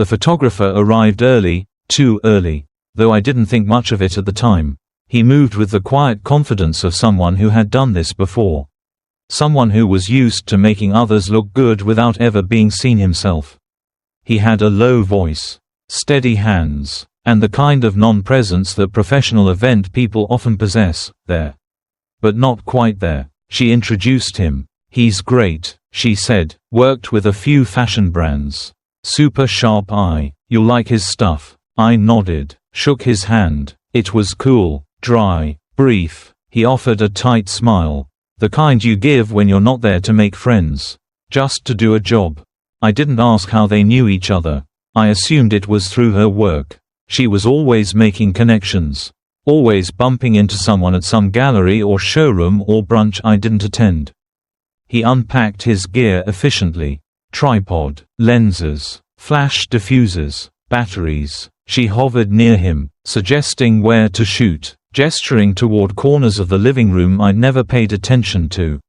The photographer arrived early, too early. Though I didn't think much of it at the time. He moved with the quiet confidence of someone who had done this before. Someone who was used to making others look good without ever being seen himself. He had a low voice, steady hands, and the kind of non-presence that professional event people often possess, there. But not quite there. She introduced him. "He's great," she said, "worked with a few fashion brands. Super sharp eye. You'll like his stuff." I nodded, shook his hand. It was cool, dry, brief. He offered a tight smile. The kind you give when you're not there to make friends. Just to do a job. I didn't ask how they knew each other. I assumed it was through her work. She was always making connections. Always bumping into someone at some gallery or showroom or brunch I didn't attend. He unpacked his gear efficiently. Tripod, lenses, flash diffusers, batteries. She hovered near him, suggesting where to shoot, gesturing toward corners of the living room I'd never paid attention to.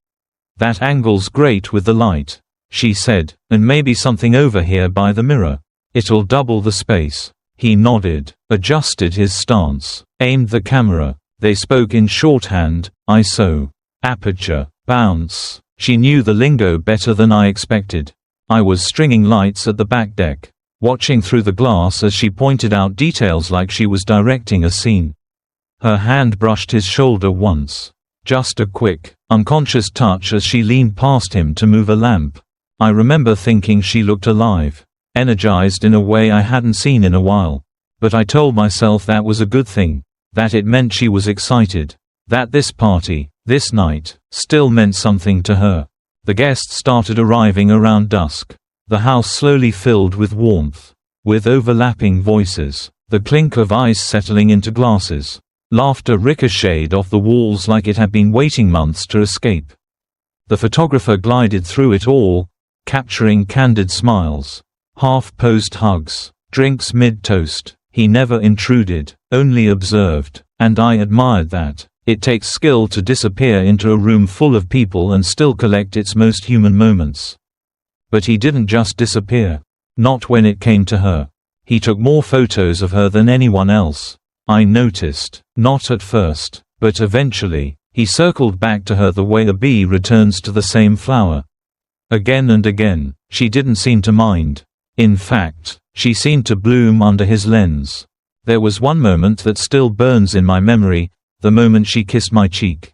"That angle's great with the light," she said, "and maybe something over here by the mirror. It'll double the space." He nodded, adjusted his stance, aimed the camera. They spoke in shorthand, ISO, aperture, bounce. She knew the lingo better than I expected. I was stringing lights at the back deck, watching through the glass as she pointed out details like she was directing a scene. Her hand brushed his shoulder once. Just a quick, unconscious touch as she leaned past him to move a lamp. I remember thinking she looked alive, energized in a way I hadn't seen in a while. But I told myself that was a good thing, that it meant she was excited, that this party, this night, still meant something to her. The guests started arriving around dusk. The house slowly filled with warmth, with overlapping voices, the clink of ice settling into glasses. Laughter ricocheted off the walls like it had been waiting months to escape. The photographer glided through it all, capturing candid smiles, half-posed hugs, drinks mid-toast. He never intruded, only observed, and I admired that. It takes skill to disappear into a room full of people and still collect its most human moments. But he didn't just disappear. Not when it came to her. He took more photos of her than anyone else. I noticed, not at first, but eventually. He circled back to her the way a bee returns to the same flower. Again and again, she didn't seem to mind. In fact, she seemed to bloom under his lens. There was one moment that still burns in my memory, the moment she kissed my cheek.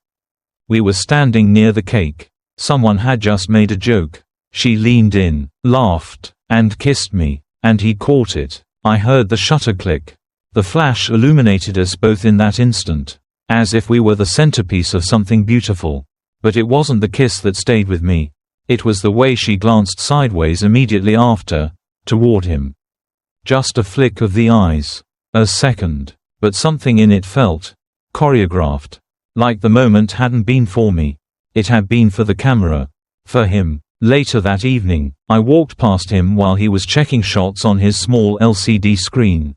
We were standing near the cake. Someone had just made a joke. She leaned in, laughed, and kissed me, and he caught it. I heard the shutter click. The flash illuminated us both in that instant, as if we were the centerpiece of something beautiful. But it wasn't the kiss that stayed with me. It was the way she glanced sideways immediately after, toward him. Just a flick of the eyes. A second. But something in it felt choreographed. Like the moment hadn't been for me. It had been for the camera. For him. Later that evening, I walked past him while he was checking shots on his small LCD screen.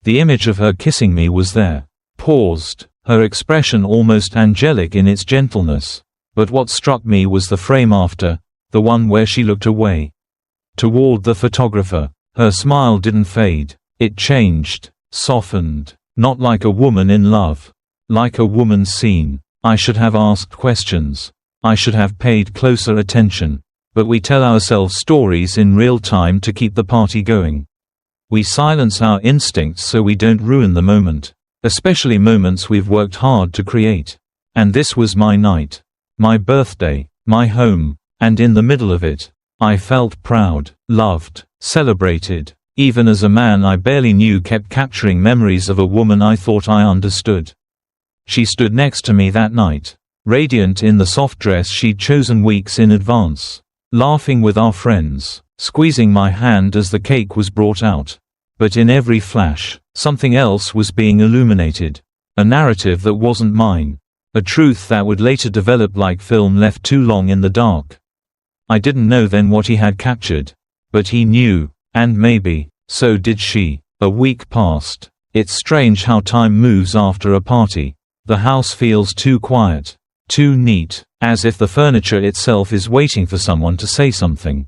The image of her kissing me was there. Paused, her expression almost angelic in its gentleness. But what struck me was the frame after, the one where she looked away. Toward the photographer. Her smile didn't fade. It changed, softened, not like a woman in love. Like a woman seen. I should have asked questions. I should have paid closer attention. But we tell ourselves stories in real time to keep the party going. We silence our instincts so we don't ruin the moment. Especially moments we've worked hard to create. And this was my night. My birthday. My home. And in the middle of it, I felt proud, loved, celebrated. Even as a man I barely knew kept capturing memories of a woman I thought I understood. She stood next to me that night, radiant in the soft dress she'd chosen weeks in advance, laughing with our friends, squeezing my hand as the cake was brought out. But in every flash, something else was being illuminated. A narrative that wasn't mine. A truth that would later develop like film left too long in the dark. I didn't know then what he had captured. But he knew, and maybe, so did she. A week passed. It's strange how time moves after a party. The house feels too quiet, too neat, as if the furniture itself is waiting for someone to say something.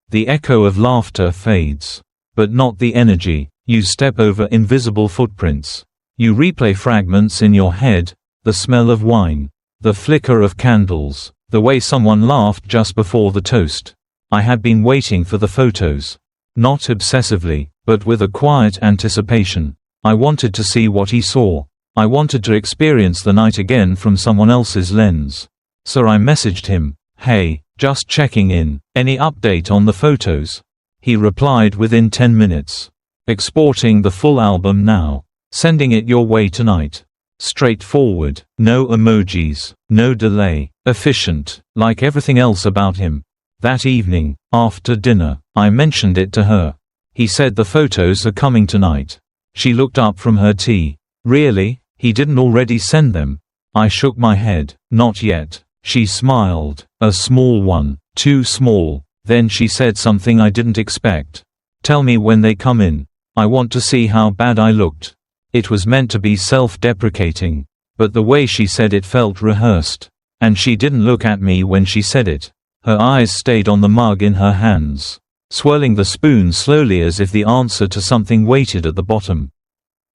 The echo of laughter fades. But not the energy. You step over invisible footprints. You replay fragments in your head, the smell of wine, the flicker of candles, the way someone laughed just before the toast. I had been waiting for the photos. Not obsessively, but with a quiet anticipation. I wanted to see what he saw. I wanted to experience the night again from someone else's lens. So I messaged him, "Hey, just checking in, any update on the photos?" He replied within 10 minutes. "Exporting the full album now. Sending it your way tonight." Straightforward, no emojis, no delay, efficient, like everything else about him. That evening, after dinner, I mentioned it to her. He said the photos are coming tonight. She looked up from her tea. Really? He didn't already send them? I shook my head. Not yet. She smiled. A small one. Too small. Then she said something I didn't expect. "Tell me when they come in. I want to see how bad I looked." It was meant to be self-deprecating, but the way she said it felt rehearsed. And she didn't look at me when she said it. Her eyes stayed on the mug in her hands, swirling the spoon slowly as if the answer to something waited at the bottom.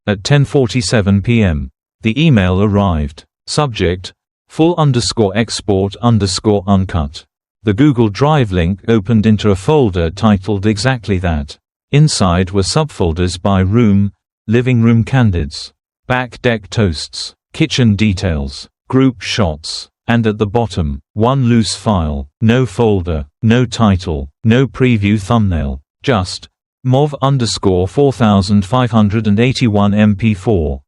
At 10:47 p.m., the email arrived. Subject: full_export_uncut. The Google Drive link opened into a folder titled exactly that. Inside were subfolders by room, living room candids, back deck toasts, kitchen details, group shots, and at the bottom, one loose file, no folder, no title, no preview thumbnail, just MOV_4581 MP4.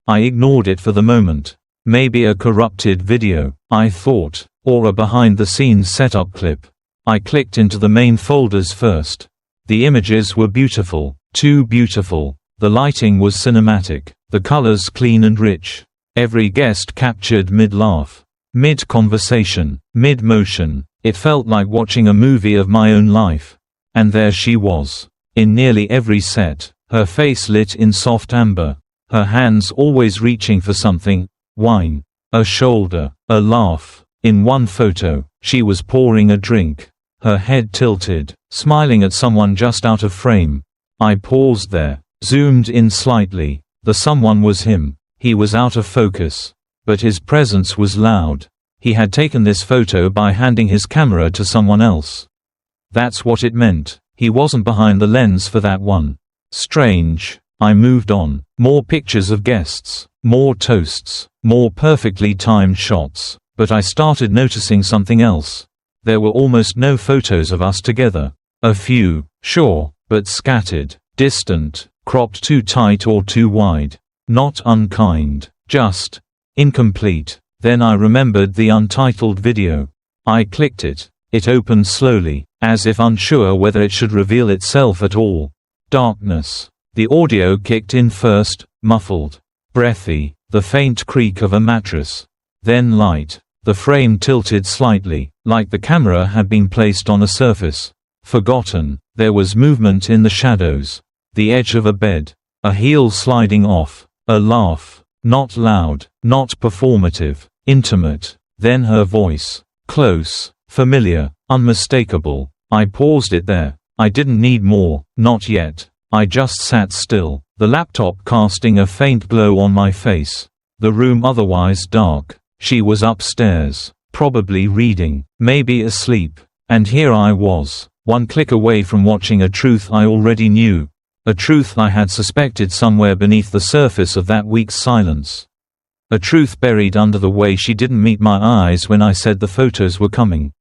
I ignored it for the moment. Maybe a corrupted video, I thought, or a behind-the-scenes setup clip. I clicked into the main folders first. The images were beautiful, too beautiful. The lighting was cinematic, the colors clean and rich. Every guest captured mid-laugh, mid-conversation, mid-motion. It felt like watching a movie of my own life. And there she was, in nearly every set, her face lit in soft amber, her hands always reaching for something, wine, a shoulder, a laugh. In one photo, she was pouring a drink, her head tilted, smiling at someone just out of frame. I paused there, zoomed in slightly. The someone was him. He was out of focus, but his presence was loud. He had taken this photo by handing his camera to someone else. That's what it meant. He wasn't behind the lens for that one. Strange. I moved on. More pictures of guests, more toasts, more perfectly timed shots. But I started noticing something else. There were almost no photos of us together. A few, sure, but scattered, distant, cropped too tight or too wide. Not unkind, just incomplete. Then I remembered the untitled video. I clicked it. It opened slowly, as if unsure whether it should reveal itself at all. Darkness. The audio kicked in first, muffled, breathy, the faint creak of a mattress. Then light. The frame tilted slightly, like the camera had been placed on a surface. Forgotten. There was movement in the shadows. The edge of a bed. A heel sliding off. A laugh. Not loud, not performative, intimate. Then her voice. Close, familiar, unmistakable. I paused it there. I didn't need more, not yet. I just sat still, the laptop casting a faint glow on my face. The room otherwise dark. She was upstairs, probably reading, maybe asleep. And here I was, one click away from watching a truth I already knew. A truth I had suspected somewhere beneath the surface of that week's silence. A truth buried under the way she didn't meet my eyes when I said the photos were coming.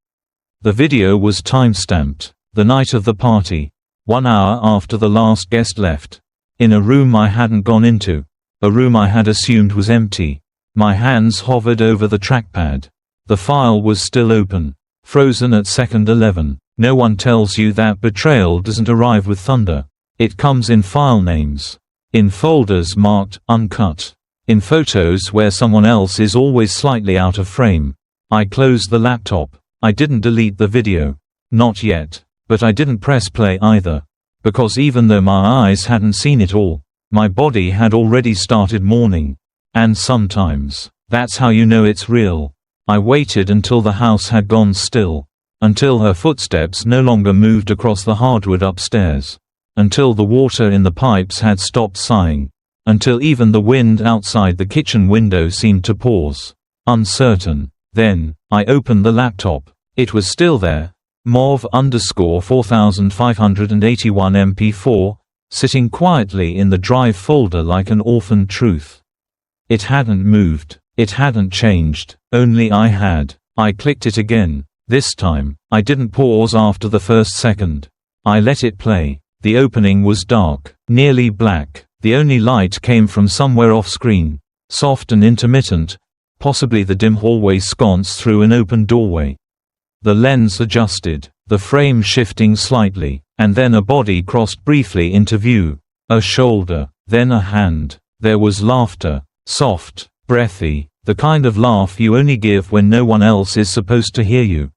The video was time-stamped, the night of the party, 1 hour after the last guest left. In a room I hadn't gone into. A room I had assumed was empty. My hands hovered over the trackpad. The file was still open, frozen at second 11. No one tells you that betrayal doesn't arrive with thunder. It comes in file names. In folders marked uncut. In photos where someone else is always slightly out of frame. I closed the laptop. I didn't delete the video. Not yet. But I didn't press play either. Because even though my eyes hadn't seen it all, my body had already started mourning. And sometimes, that's how you know it's real. I waited until the house had gone still. Until her footsteps no longer moved across the hardwood upstairs. until the water in the pipes had stopped sighing, until even the wind outside the kitchen window seemed to pause, uncertain. Then, I opened the laptop. It was still there, MOV_4581 MP4, sitting quietly in the drive folder like an orphaned truth. It hadn't moved. It hadn't changed, only I had. I clicked it again. This time, I didn't pause after the first second. I let it play. The opening was dark, nearly black. The only light came from somewhere off-screen, soft and intermittent, possibly the dim hallway sconce through an open doorway. The lens adjusted, the frame shifting slightly, and then a body crossed briefly into view. A shoulder, then a hand. There was laughter, soft, breathy, the kind of laugh you only give when no one else is supposed to hear you.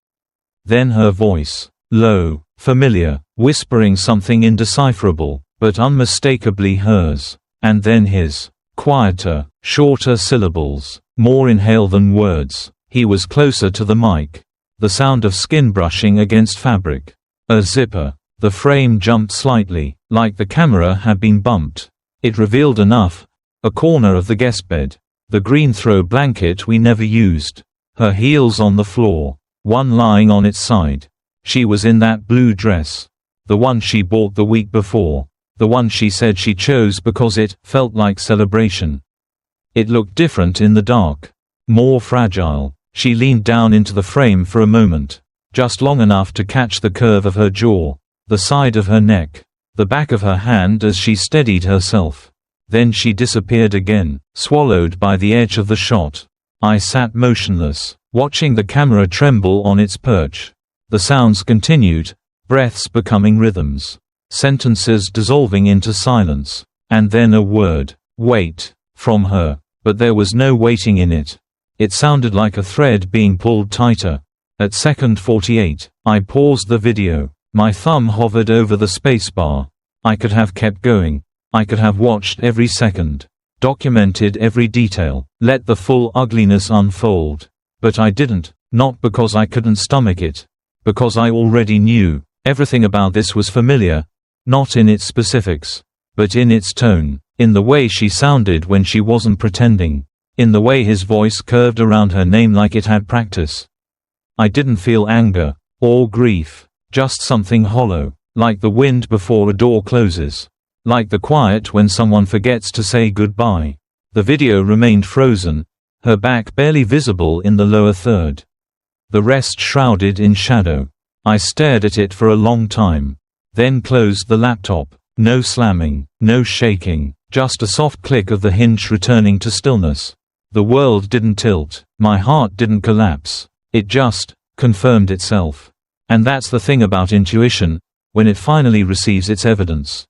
Then her voice, low, familiar, whispering something indecipherable, but unmistakably hers. And then his, quieter, shorter syllables, more inhale than words. He was closer to the mic. The sound of skin brushing against fabric. A zipper. The frame jumped slightly, like the camera had been bumped. It revealed enough. A corner of the guest bed. The green throw blanket we never used. Her heels on the floor. One lying on its side. She was in that blue dress. The one she bought the week before. The one she said she chose because it felt like celebration. It looked different in the dark. More fragile. She leaned down into the frame for a moment. Just long enough to catch the curve of her jaw. The side of her neck. The back of her hand as she steadied herself. Then she disappeared again, swallowed by the edge of the shot. I sat motionless, watching the camera tremble on its perch. The sounds continued, breaths becoming rhythms, sentences dissolving into silence, and then a word, wait, from her. But there was no waiting in it. It sounded like a thread being pulled tighter. At second 48, I paused the video. My thumb hovered over the spacebar. I could have kept going. I could have watched every second, documented every detail, let the full ugliness unfold. But I didn't, not because I couldn't stomach it. Because I already knew. Everything about this was familiar, not in its specifics, but in its tone, in the way she sounded when she wasn't pretending, in the way his voice curved around her name like it had practice. I didn't feel anger, or grief, just something hollow, like the wind before a door closes. Like the quiet when someone forgets to say goodbye. The video remained frozen, her back barely visible in the lower third. The rest shrouded in shadow. I stared at it for a long time. Then closed the laptop. No slamming, no shaking, just a soft click of the hinge returning to stillness. The world didn't tilt. My heart didn't collapse. It just confirmed itself. And that's the thing about intuition, when it finally receives its evidence.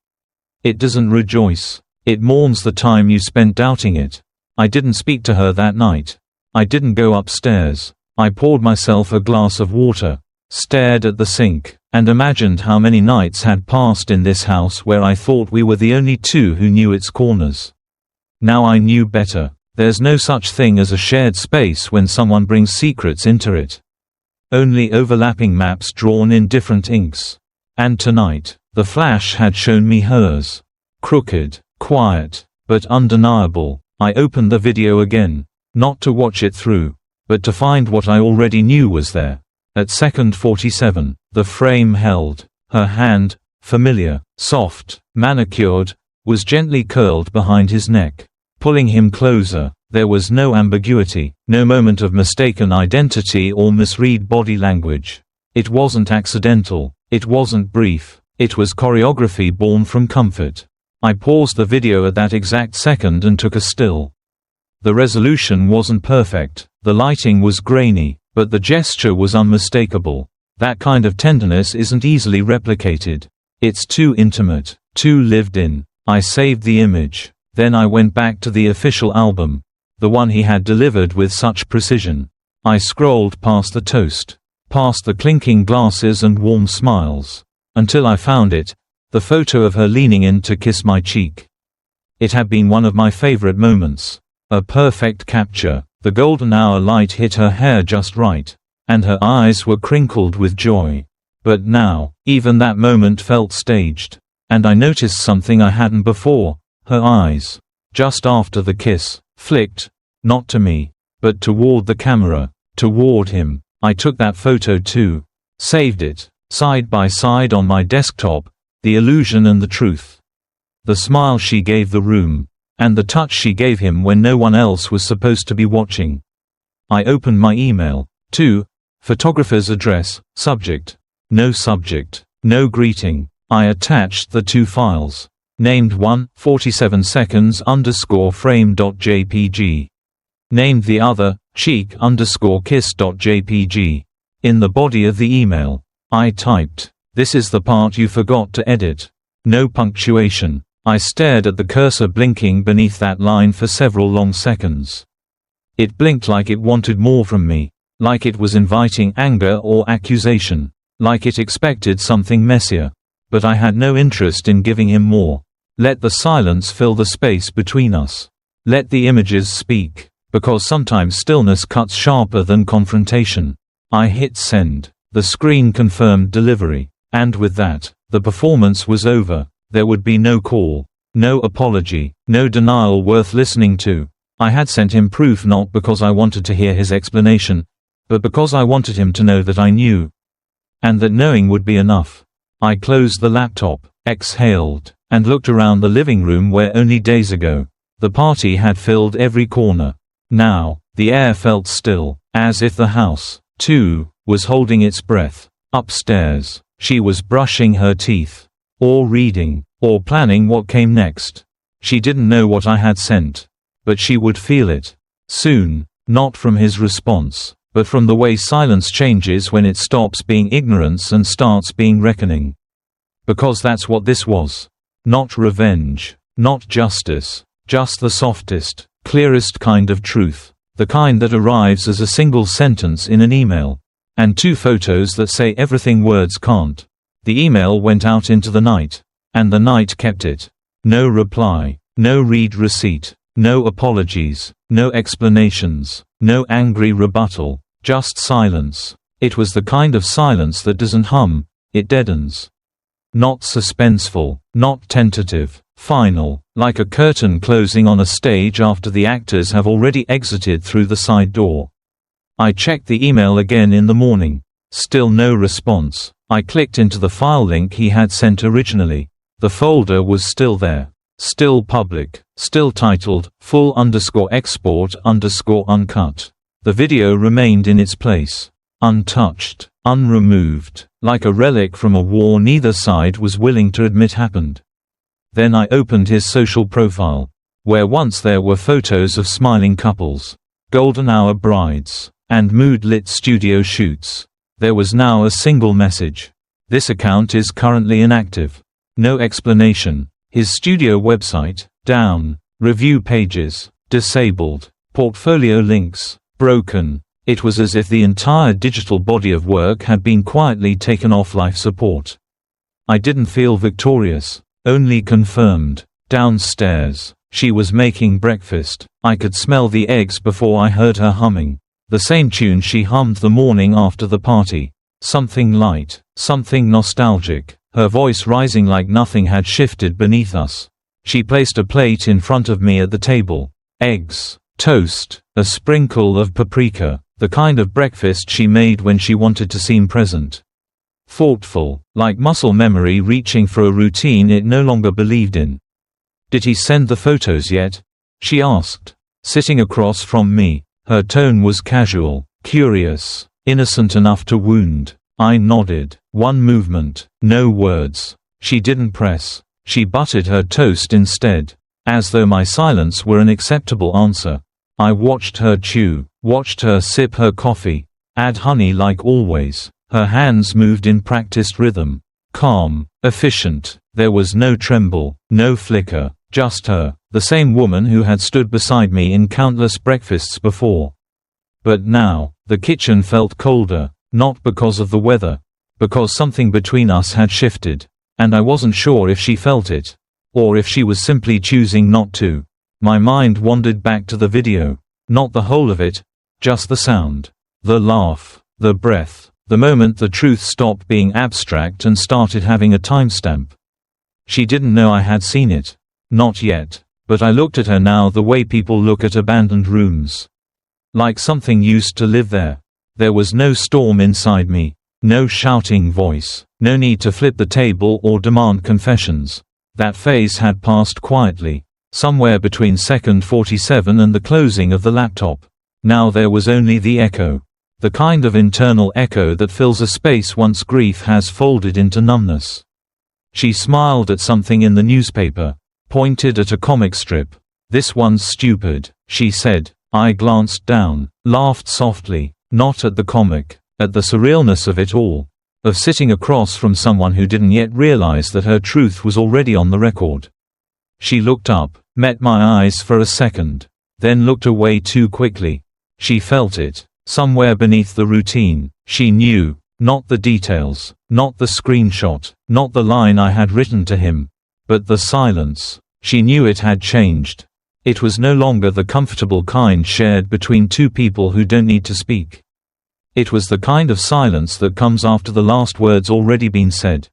It doesn't rejoice. It mourns the time you spent doubting it. I didn't speak to her that night. I didn't go upstairs. I poured myself a glass of water, stared at the sink, and imagined how many nights had passed in this house where I thought we were the only two who knew its corners. Now I knew better. There's no such thing as a shared space when someone brings secrets into it. Only overlapping maps drawn in different inks. And tonight, the flash had shown me hers. Crooked, quiet, but undeniable. I opened the video again, not to watch it through, but to find what I already knew was there. At second 47, the frame held. Her hand, familiar, soft, manicured, was gently curled behind his neck, pulling him closer. There was no ambiguity, no moment of mistaken identity or misread body language. It wasn't accidental. It wasn't brief. It was choreography born from comfort. I paused the video at that exact second and took a still. The resolution wasn't perfect, the lighting was grainy, but the gesture was unmistakable. That kind of tenderness isn't easily replicated. It's too intimate, too lived in. I saved the image. Then I went back to the official album, the one he had delivered with such precision. I scrolled past the toast, past the clinking glasses and warm smiles, until I found it, the photo of her leaning in to kiss my cheek. It had been one of my favorite moments. A perfect capture. The golden hour light hit her hair just right, and her eyes were crinkled with joy. But now, even that moment felt staged. And I noticed something I hadn't before. Her eyes, just after the kiss, flicked, not to me, but toward the camera, toward him. I took that photo too. Saved it, side by side on my desktop, the illusion and the truth. The smile she gave the room, and the touch she gave him when no one else was supposed to be watching. I opened my email. 2. Photographer's address, subject. No subject, no greeting. I attached the 2 files. Named one, 47 seconds _frame.jpg. Named the other, cheek_kiss.jpg. In the body of the email, I typed, "This is the part you forgot to edit." No punctuation. I stared at the cursor blinking beneath that line for several long seconds. It blinked like it wanted more from me, like it was inviting anger or accusation, like it expected something messier. But I had no interest in giving him more. Let the silence fill the space between us. Let the images speak, because sometimes stillness cuts sharper than confrontation. I hit send. The screen confirmed delivery. And with that, the performance was over. There would be no call, no apology, no denial worth listening to. I had sent him proof not because I wanted to hear his explanation, but because I wanted him to know that I knew. And that knowing would be enough. I closed the laptop, exhaled, and looked around the living room where only days ago, the party had filled every corner. Now, the air felt still, as if the house, too, was holding its breath. Upstairs, she was brushing her teeth, or reading, or planning what came next. She didn't know what I had sent, but she would feel it. Soon, not from his response, but from the way silence changes when it stops being ignorance and starts being reckoning. Because that's what this was. Not revenge, not justice, just the softest, clearest kind of truth. The kind that arrives as a single sentence in an email. And 2 photos that say everything words can't. The email went out into the night. And the night kept it. No reply, no read receipt, no apologies, no explanations, no angry rebuttal, just silence. It was the kind of silence that doesn't hum, it deadens. Not suspenseful, not tentative, final, like a curtain closing on a stage after the actors have already exited through the side door. I checked the email again in the morning. Still no response. I clicked into the file link he had sent originally. The folder was still there. Still public. Still titled, full_export_uncut. The video remained in its place. Untouched. Unremoved. Like a relic from a war neither side was willing to admit happened. Then I opened his social profile. Where once there were photos of smiling couples, golden hour brides, and mood-lit studio shoots, there was now a single message. This account is currently inactive. No explanation. His studio website, down. Review pages, disabled. Portfolio links, broken. It was as if the entire digital body of work had been quietly taken off life support. I didn't feel victorious, only confirmed. Downstairs, she was making breakfast. I could smell the eggs before I heard her humming. The same tune she hummed the morning after the party. Something light, something nostalgic, her voice rising like nothing had shifted beneath us. She placed a plate in front of me at the table. Eggs, toast, a sprinkle of paprika, the kind of breakfast she made when she wanted to seem present. Thoughtful, like muscle memory reaching for a routine it no longer believed in. "Did he send the photos yet?" she asked. Sitting across from me, her tone was casual, curious, innocent enough to wound. I nodded. One movement, no words. She didn't press. She buttered her toast instead, as though my silence were an acceptable answer. I watched her chew, watched her sip her coffee, add honey like always. Her hands moved in practiced rhythm. Calm, efficient. There was no tremble, no flicker, just her, the same woman who had stood beside me in countless breakfasts before. But now, the kitchen felt colder, not because of the weather, because something between us had shifted. And I wasn't sure if she felt it, or if she was simply choosing not to. My mind wandered back to the video. Not the whole of it, just the sound, the laugh, the breath, the moment the truth stopped being abstract and started having a timestamp. She didn't know I had seen it. Not yet. But I looked at her now the way people look at abandoned rooms. Like something used to live there. There was no storm inside me. No shouting voice. No need to flip the table or demand confessions. That phase had passed quietly. Somewhere between second 47 and the closing of the laptop. Now there was only the echo. The kind of internal echo that fills a space once grief has folded into numbness. She smiled at something in the newspaper. Pointed at a comic strip. "This one's stupid," she said. I glanced down. Laughed softly. Not at the comic. At the surrealness of it all. Of sitting across from someone who didn't yet realize that her truth was already on the record. She looked up. Met my eyes for a second. Then looked away too quickly. She felt it. Somewhere beneath the routine. She knew. Not the details. Not the screenshot. Not the line I had written to him. But the silence. She knew it had changed. It was no longer the comfortable kind shared between two people who don't need to speak. It was the kind of silence that comes after the last word's already been said.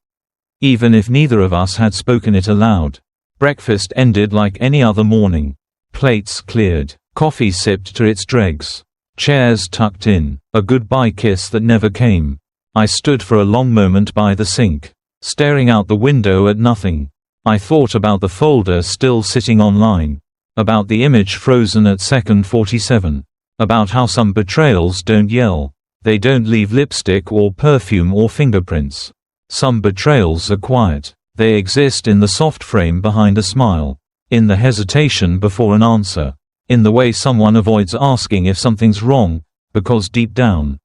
Even if neither of us had spoken it aloud. Breakfast ended like any other morning. Plates cleared. Coffee sipped to its dregs. Chairs tucked in. A goodbye kiss that never came. I stood for a long moment by the sink. Staring out the window at nothing. I thought about the folder still sitting online. About the image frozen at second 47. About how some betrayals don't yell. They don't leave lipstick or perfume or fingerprints. Some betrayals are quiet. They exist in the soft frame behind a smile. In the hesitation before an answer. In the way someone avoids asking if something's wrong, because deep down,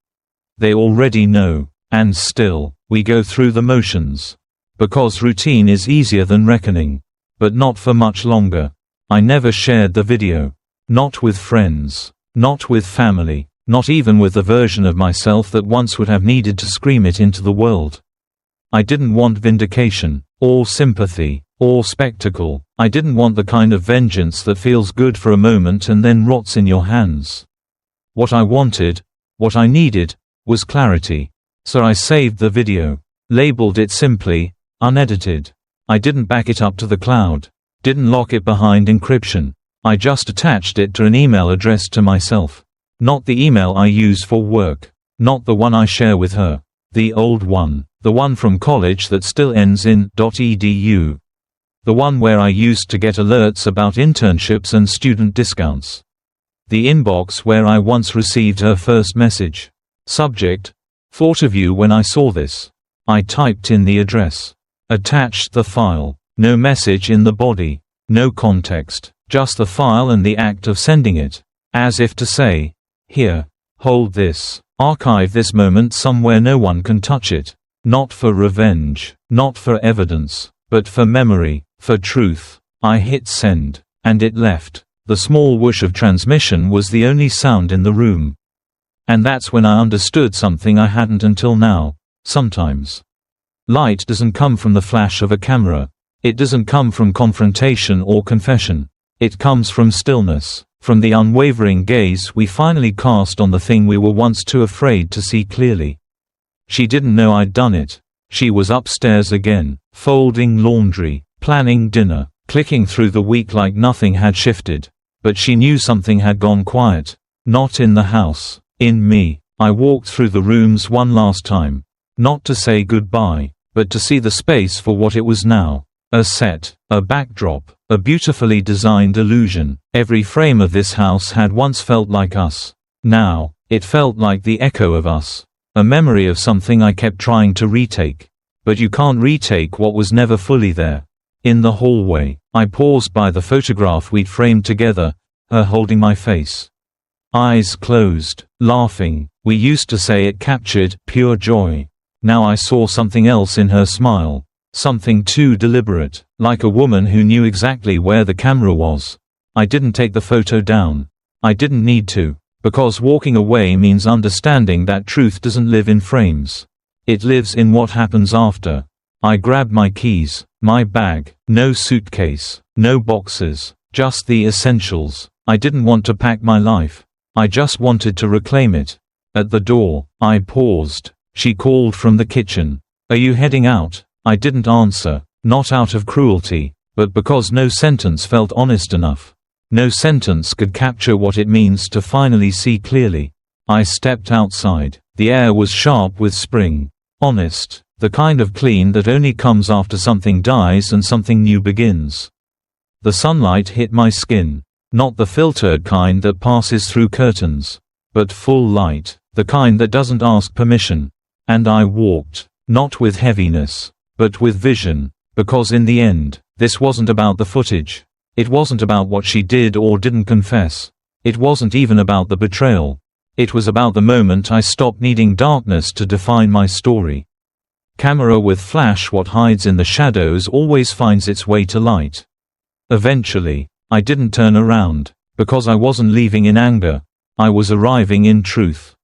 they already know. And still, we go through the motions. Because routine is easier than reckoning. But not for much longer. I never shared the video. Not with friends. Not with family. Not even with the version of myself that once would have needed to scream it into the world. I didn't want vindication, or sympathy, or spectacle. I didn't want the kind of vengeance that feels good for a moment and then rots in your hands. What I wanted, what I needed, was clarity. So I saved the video. Labeled it simply, unedited. I didn't back it up to the cloud. Didn't lock it behind encryption. I just attached it to an email addressed to myself. Not the email I use for work. Not the one I share with her. The old one. The one from college that still ends in .edu. The one where I used to get alerts about internships and student discounts. The inbox where I once received her first message. Subject: thought of you when I saw this. I typed in the address. Attached the file. No message in the body. No context. Just the file and the act of sending it. As if to say, here. Hold this. Archive this moment somewhere no one can touch it. Not for revenge. Not for evidence. But for memory. For truth. I hit send. And it left. The small whoosh of transmission was the only sound in the room. And that's when I understood something I hadn't until now. Sometimes. Light doesn't come from the flash of a camera. It doesn't come from confrontation or confession. It comes from stillness, from the unwavering gaze we finally cast on the thing we were once too afraid to see clearly. She didn't know I'd done it. She was upstairs again, folding laundry, planning dinner, clicking through the week like nothing had shifted. But she knew something had gone quiet. Not in the house, in me. I walked through the rooms one last time. Not to say goodbye, but to see the space for what it was now. A set, a backdrop, a beautifully designed illusion. Every frame of this house had once felt like us. Now, it felt like the echo of us. A memory of something I kept trying to retake. But you can't retake what was never fully there. In the hallway, I paused by the photograph we'd framed together, her holding my face. Eyes closed, laughing. We used to say it captured pure joy. Now I saw something else in her smile. Something too deliberate, like a woman who knew exactly where the camera was. I didn't take the photo down. I didn't need to, because walking away means understanding that truth doesn't live in frames. It lives in what happens after. I grabbed my keys, my bag, no suitcase, no boxes, just the essentials. I didn't want to pack my life. I just wanted to reclaim it. At the door, I paused. She called from the kitchen. Are you heading out? I didn't answer. Not out of cruelty, but because no sentence felt honest enough. No sentence could capture what it means to finally see clearly. I stepped outside. The air was sharp with spring. Honest, the kind of clean that only comes after something dies and something new begins. The sunlight hit my skin. Not the filtered kind that passes through curtains, but full light, the kind that doesn't ask permission. And I walked, not with heaviness, but with vision, because in the end, this wasn't about the footage. It wasn't about what she did or didn't confess. It wasn't even about the betrayal. It was about the moment I stopped needing darkness to define my story. Camera with flash, what hides in the shadows always finds its way to light. Eventually, I didn't turn around, because I wasn't leaving in anger. I was arriving in truth.